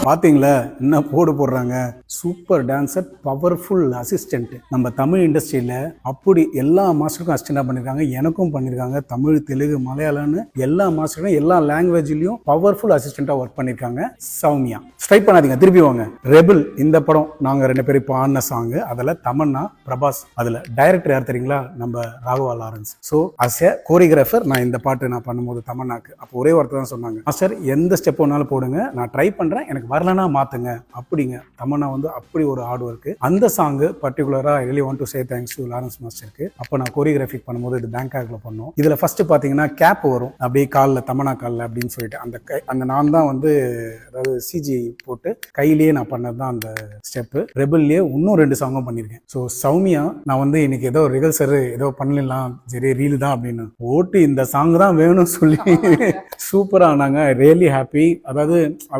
பாத்தீங்களா என்ன போடுறாங்க. Super dancer, powerful assistant. நம்ம தமிழ் இண்டஸ்ட்ரியில அப்படி எல்லா மாஸ்டருக்கும் அசிஸ்டண்டா பண்ணிருக்காங்க, எனக்கும் பண்ணிருக்காங்க. தமிழ், தெலுங்கு, மலையாளம்னு எல்லா மாஸ்டருக்கும் எல்லா லாங்குவேஜ்லயும் பவர்ஃபுல் அசிஸ்டண்டா ஒர்க் பண்ணிருக்காங்க சௌமியா. ஸ்ட்ரைக் பண்ணாதீங்க, திருப்பி வாங்க. ரெபிள் இந்த படம் நாங்க 2 பேரும் பாடின சாங். அதுல தமன்னா, பிரபாஸ். அதுல டைரக்டர் யார் தெரியுங்களா? நம்ம Raghava Lawrence. So as a choreographer நான் இந்த பாட்டு நான் பண்ணும்போது தமன்னாக்கு அப்போ ஒரே வார்த்தை தான் சொன்னாங்க, மாஸ்டர் எந்த ஸ்டெப் வேணாலும் போடுங்க, நான் ட்ரை பண்றேன், எனக்கு வரலன்னா மாத்துங்க அப்படிங்க. தமன்னா வந்து அப்படி ஒரு ஹார்ட் ஒர்க். அந்த சாங் பர்டிகுலரா I really want to say thanks to Lawrence மாஸ்டருக்கு. அப்போ நான் கோரியோகிராஃபிக் பண்ணும்போது இது பேங்காக்ல பண்ணோம். இதுல ஃபர்ஸ்ட் பாத்தீங்கன்னா கேப் வரும் அப்படியே காலில், தமன்னா காலில் அப்படின்னு சொல்லிட்டு அந்த நான் தான் வந்து அதாவது சிஜி போட்டு கையிலேயே நான் பண்ணது தான் அந்த ஸ்டெப். ரெபிள்லேயே இன்னும் 2 சாங்கும் பண்ணியிருக்கேன். ஸோ சௌமியா நான் வந்து இன்னைக்கு ஏதோ ரிகல்சர் ஏதோ பண்ணலாம், சரி ரீல் தான் அப்படின்னு ஓட்டு இந்த சாங் தான் வேணும்னு சொல்லி சூப்பரா ஆனாங்க. Really happy. அதாவது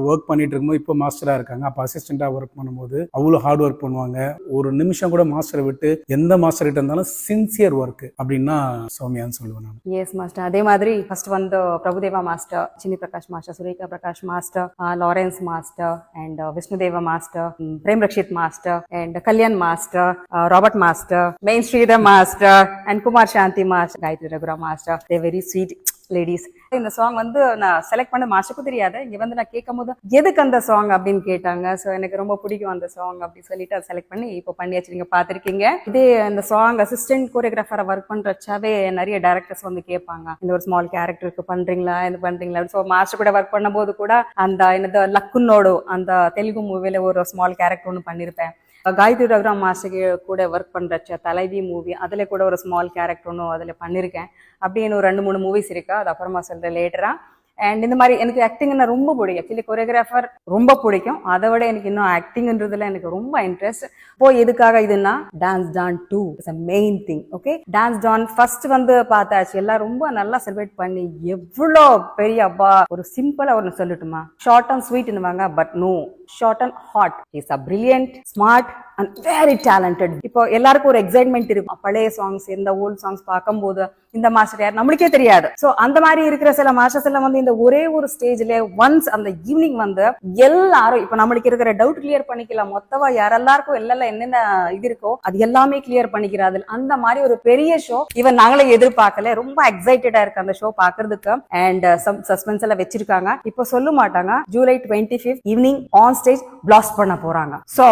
ஒர்க் பண்ணிட்டு இருக்கும்போது இப்போ மாஸ்டரா இருக்காங்க, அப்போ அசிஸ்டண்டா ஒர்க் பண்ணும்போது அவ்வளோ ஹார்ட் ஒர்க் பண்ணுவாங்க. ஒரு நிமிஷம் கூட மாஸ்டரை விட்டு எந்த மாஸ்டர் கிட்ட இருந்தாலும் சின்சியர் ஒர்க் அப்படின்னா சௌமியான்னு சொல்லுவேன் நான். Yes master. அதே மாதிரி ஃபர்ஸ்ட் வந்து Prabhudeva master, Chinni Prakash master, Surekha Prakash master, Lawrence master and Vishnudeva master, Prem Rakshit master and Kalyan master, Robert master, main Sridhar master and Kumar Shanthi master, Gayathri Raghuram master. They very sweet ladies. இந்த சாங் வந்து நான் செலக்ட் பண்ண மாஸ்டருக்கும் தெரியாது. இங்க வந்து நான் கேட்கும் போது எதுக்கு அந்த சாங் அப்படின்னு கேட்டாங்க. ஸோ எனக்கு ரொம்ப பிடிக்கும் அந்த சாங் அப்படின்னு சொல்லிட்டு அதை செலக்ட் பண்ணி இப்போ பண்ணியாச்சு. நீங்க பாத்திருக்கீங்க. இதே இந்த சாங் அசிஸ்டன்ட் கோரியோகிராஃபரை ஒர்க் பண்றச்சாவே நிறைய டைரக்டர்ஸ் வந்து கேட்பாங்க, இந்த ஒரு ஸ்மால் கேரக்டருக்கு பண்றீங்களா, இது பண்றீங்களா. ஸோ மாஸ்டர் கூட ஒர்க் பண்ணும்போது கூட அந்த என்னது லக்குன்னோடு அந்த தெலுங்கு மூவில ஒரு ஸ்மால் கேரக்டர் ஒன்று பண்ணியிருப்பேன். காயத்ரி ரகுராம் மாஸ்டர் கூட ஒர்க் பண்றச்ச தலைவி மூவி, அதுல கூட ஒரு ஸ்மால் கேரக்டர் ஒன்றும் அதுல பண்ணிருக்கேன். அப்படின்னு ஒரு 2-3 மூவிஸ் இருக்கா, அது அப்புறமா சொல்றேன் லேட்டரா. அண்ட் இந்த மாதிரி எனக்கு ஆக்டிங்னா ரொம்ப பிடிக்கும். ஆக்சுவலி கொரியோகிராஃபர் ரொம்ப பிடிக்கும். அதை விட எனக்கு இன்னும் ஆக்டிங்ன்றதுல எனக்கு ரொம்ப இன்ட்ரெஸ்ட். இப்போ எதுக்காக இதுன்னா dance don 2 is a main thing. Okay, dance don first வந்து பார்த்தாச்சு, எல்லாம் ரொம்ப நல்லா செலிப்ரேட் பண்ணி எவ்வளோ பெரிய அப்பா. ஒரு சிம்பிளா ஒன்று சொல்லட்டுமா, ஷார்ட் அண்ட் ஸ்வீட்னுவாங்க, but no, short and hot. Is a brilliant, smart and very talented. இப்போ எல்லாருக்கும் ஒரு எக்ஸைட்மெண்ட் இருக்கும், பழைய சாங்ஸ் இந்த ஓல்ட் சாங்ஸ் பார்க்கும்போது இந்த மாஸ்டர் யார் நம்மளுக்கே தெரியாது. சோ அந்த மாதிரி இருக்கிற சில மாஸ்டர்ஸ் எல்லாம் வந்து இந்த ஒரே ஒரு ஸ்டேஜ்ல ஒன்ஸ் அந்த ஈவினிங் வந்து எல்லாரும் இப்ப நம்மளுக்கு இருக்கிற டவுட் கிளியர் பண்ணிக்கலாம். மொத்தமா யாரெல்லாருக்கும் எல்லாம் என்னென்ன இது இருக்கோ அது எல்லாமே கிளியர் பண்ணிக்கிறாரு. அந்த மாதிரி ஒரு பெரிய ஷோ இவன் நாங்களே எதிர்பார்க்கல. ரொம்ப எக்ஸைட்டடா இருக்கு அந்த ஷோ பாக்குறதுக்கு. அண்ட் சம் சஸ்பென்ஸ் எல்லாம் வச்சிருக்காங்க. இப்போ சொல்ல மாட்டாங்க, July 25 evening on stage blast பண்ண போறாங்க. So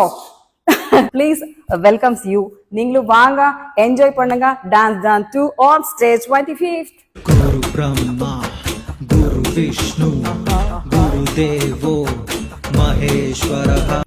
please welcomes you. நீங்களும் வாங்க, என்ஜாய் பண்ணுங்க. Dance don 2 on stage 25th. குரு பிரம்மா, குரு விஷ்ணு, குரு தேவோ மகேஸ்வரः.